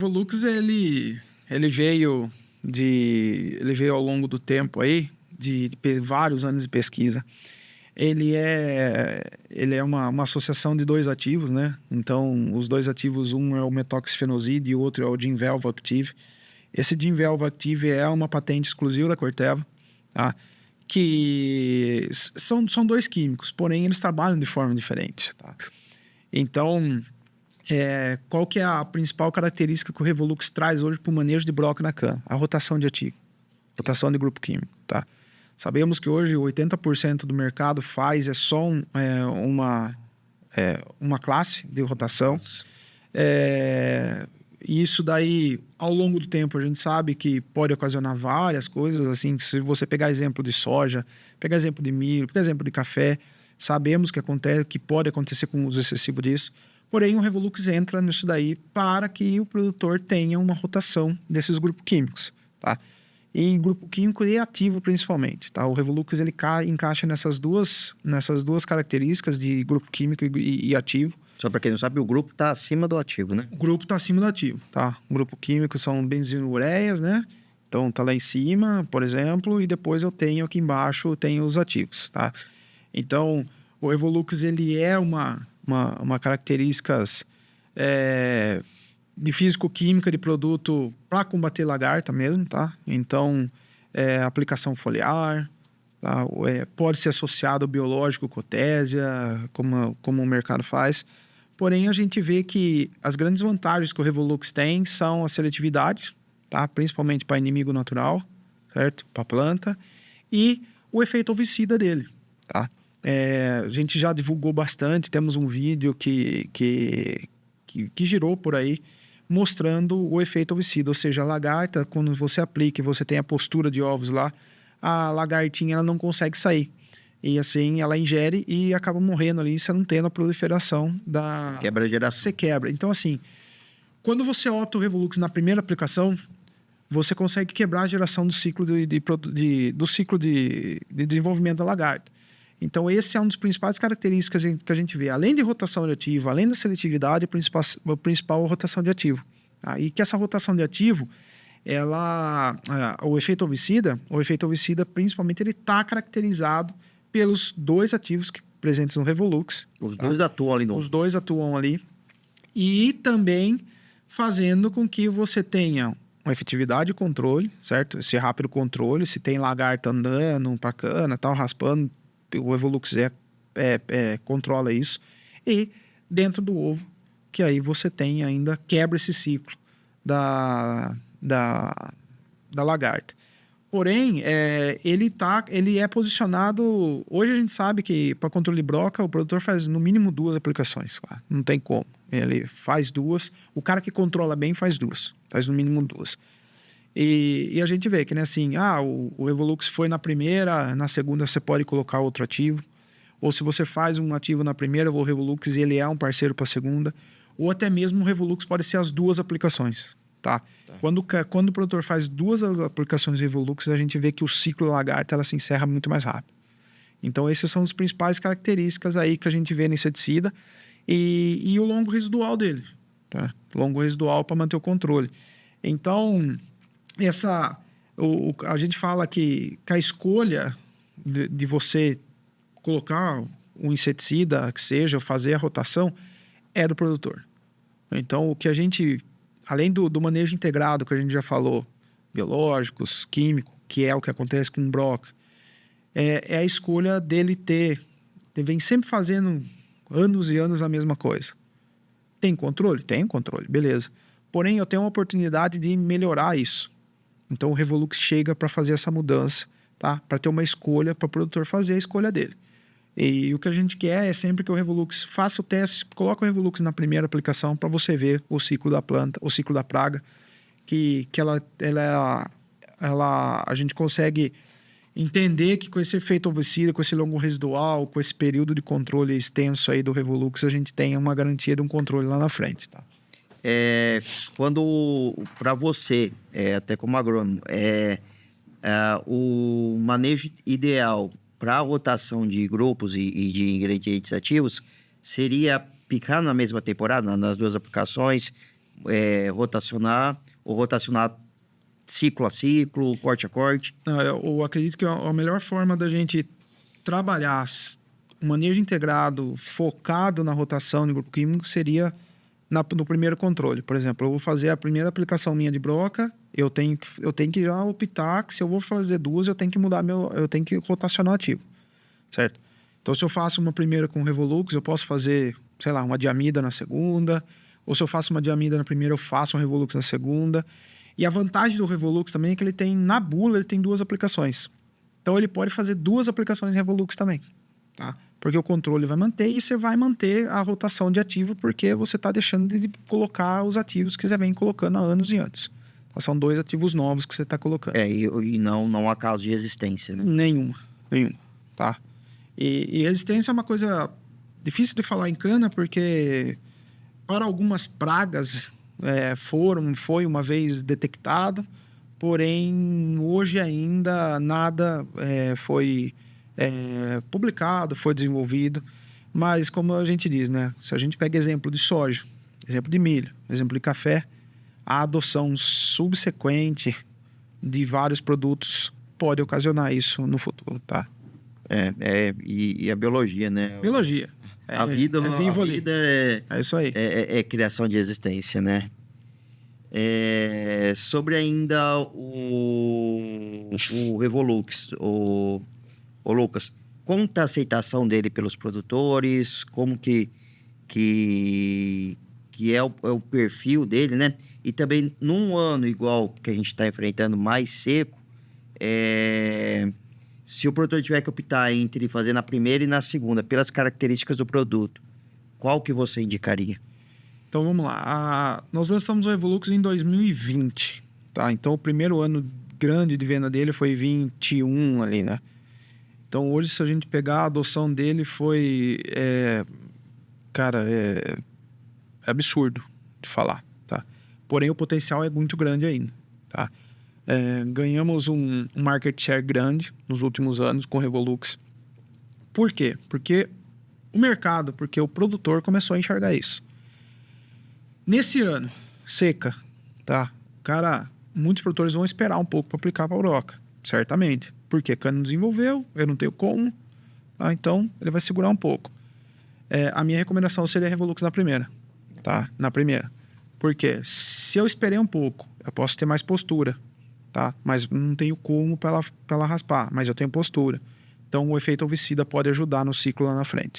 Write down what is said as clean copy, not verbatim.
O Lux, ele veio ao longo do tempo aí, de vários anos de pesquisa. Ele é uma associação de dois ativos, né? Então, os dois ativos, um é o metoxifenoside e o outro é o Ginvelva Active. Esse Ginvelva Active é uma patente exclusiva da Corteva, tá? Que são dois químicos, porém eles trabalham de forma diferente, tá? Então, qual que é a principal característica que o Revolux traz hoje para o manejo de broca na cana? A rotação de ativo, rotação de grupo químico, tá? Sabemos que hoje 80% do mercado faz só uma classe de rotação. E isso daí, ao longo do tempo, a gente sabe que pode ocasionar várias coisas, assim, se você pegar exemplo de soja, pegar exemplo de milho, pegar exemplo de café, sabemos que pode acontecer com o uso excessivo disso. Porém, o Revolux entra nisso daí para que o produtor tenha uma rotação desses grupos químicos, tá? E grupo químico e ativo principalmente, tá? O Revolux ele encaixa nessas duas características de grupo químico e ativo. Só para quem não sabe, o grupo está acima do ativo, né? O grupo está acima do ativo, tá? O grupo químico são benzenureias, né? Então tá lá em cima, por exemplo, e depois eu tenho aqui embaixo, os ativos, tá? Então, o Revolux ele é uma características de físico-química de produto para combater lagarta mesmo, tá? Então, aplicação foliar, tá? Pode ser associado ao biológico cotésia, como o mercado faz. Porém, a gente vê que as grandes vantagens que o Revolux tem são a seletividade, tá? Principalmente para inimigo natural, certo? Para planta, e o efeito ovicida dele, tá? A gente já divulgou bastante, temos um vídeo que girou por aí, mostrando o efeito ovicida, ou seja, a lagarta, quando você aplica e você tem a postura de ovos lá, a lagartinha ela não consegue sair. E assim, ela ingere e acaba morrendo ali, você não tendo a proliferação da... Quebra a geração. Você quebra. Então, assim, quando você opta o Revolux na primeira aplicação, você consegue quebrar a geração do ciclo do ciclo de desenvolvimento da lagarta. Então, esse é um dos principais características que a gente vê. Além de rotação de ativo, além da seletividade, a principal rotação de ativo. E que essa rotação de ativo, o efeito ovicida, principalmente, ele está caracterizado pelos dois ativos presentes no Revolux. Os dois atuam ali. Os dois atuam ali. E também fazendo com que você tenha uma efetividade de controle, certo? Esse rápido controle, se tem lagarta andando pra cana, tal, raspando, o Revolux controla isso. E dentro do ovo, que aí você tem ainda, quebra esse ciclo da lagarta. Porém, ele é posicionado... Hoje a gente sabe que para controle de broca, o produtor faz no mínimo 2 aplicações. Claro. Não tem como. Ele faz 2. O cara que controla bem faz 2. Faz no mínimo 2. E a gente vê que, né, assim, o Revolux foi na primeira, na segunda você pode colocar outro ativo. Ou se você faz um ativo na primeira, o Revolux ele é um parceiro para a segunda. Ou até mesmo o Revolux pode ser as 2 aplicações. Tá. Quando o produtor faz 2 aplicações de Revolux, a gente vê que o ciclo da lagarta ela se encerra muito mais rápido. Então, essas são as principais características aí que a gente vê no inseticida e o longo residual dele. Tá? Longo residual para manter o controle. Então, a gente fala que a escolha de você colocar um inseticida, que seja, fazer a rotação, é do produtor. Então, o que a gente... Além do manejo integrado que a gente já falou, biológicos, químico, que é o que acontece com o broca, é a escolha dele ter... Ele vem sempre fazendo anos e anos a mesma coisa. Tem controle? Tem controle, beleza. Porém, eu tenho uma oportunidade de melhorar isso. Então, o Revolux chega para fazer essa mudança, tá? Para ter uma escolha, para o produtor fazer a escolha dele. E o que a gente quer é sempre que o Revolux faça o teste, coloca o Revolux na primeira aplicação para você ver o ciclo da planta, o ciclo da praga, que a gente consegue entender que com esse efeito ovicida, com esse longo residual, com esse período de controle extenso aí do Revolux, a gente tem uma garantia de um controle lá na frente, tá? Quando, para você, até como agrônomo, o manejo ideal para a rotação de grupos e de ingredientes ativos seria picar na mesma temporada, nas 2 aplicações, rotacionar, ou rotacionar ciclo a ciclo, corte a corte? Não, eu acredito que a melhor forma da gente trabalhar o manejo integrado, focado na rotação de grupo químico, seria no primeiro controle. Por exemplo, eu vou fazer a primeira aplicação minha de broca, eu tenho que já optar que se eu vou fazer duas, eu tenho que eu tenho que rotacionar o ativo, certo? Então, se eu faço uma primeira com Revolux, eu posso fazer, sei lá, uma diamida na segunda, ou se eu faço uma diamida na primeira, eu faço um Revolux na segunda. E a vantagem do Revolux também é que ele tem, na bula, ele tem duas aplicações. Então, ele pode fazer duas aplicações Revolux também, tá? Porque o controle vai manter e você vai manter a rotação de ativo porque você está deixando de colocar os ativos que você vem colocando há anos e anos. Então, são dois ativos novos que você está colocando. E não há causa de resistência, né? Nenhuma, tá? E resistência é uma coisa difícil de falar em cana porque para algumas pragas foi uma vez detectado, porém hoje ainda nada foi publicado, foi desenvolvido, mas como a gente diz, né? Se a gente pega exemplo de soja, exemplo de milho, exemplo de café, a adoção subsequente de vários produtos pode ocasionar isso no futuro, tá? E a biologia, né? Biologia. A vida, vivo a ali. vida É isso aí. é criação de existência, né? Sobre ainda o Revolux, o Lucas, como está a aceitação dele pelos produtores? Como que é o perfil dele, né? E também num ano igual que a gente está enfrentando, mais seco, se o produtor tiver que optar entre fazer na primeira e na segunda, pelas características do produto, qual que você indicaria? Então vamos lá. Nós lançamos o Evolux em 2020, tá? Então o primeiro ano grande de venda dele foi 21 ali, né? Então hoje, se a gente pegar a adoção dele, foi... cara, é absurdo de falar, tá? Porém, o potencial é muito grande ainda, tá? Ganhamos um market share grande nos últimos anos com o Revolux. Por quê? Porque o produtor começou a enxergar isso. Nesse ano, seca, tá? Cara, muitos produtores vão esperar um pouco para aplicar para a broca, certamente. Porque cana não desenvolveu, eu não tenho como, tá? Então ele vai segurar um pouco. A minha recomendação seria Revolux na primeira, tá? Na primeira. Porque se eu esperei um pouco, eu posso ter mais postura, tá? Mas não tenho como para ela raspar, mas eu tenho postura. Então o efeito ovicida pode ajudar no ciclo lá na frente.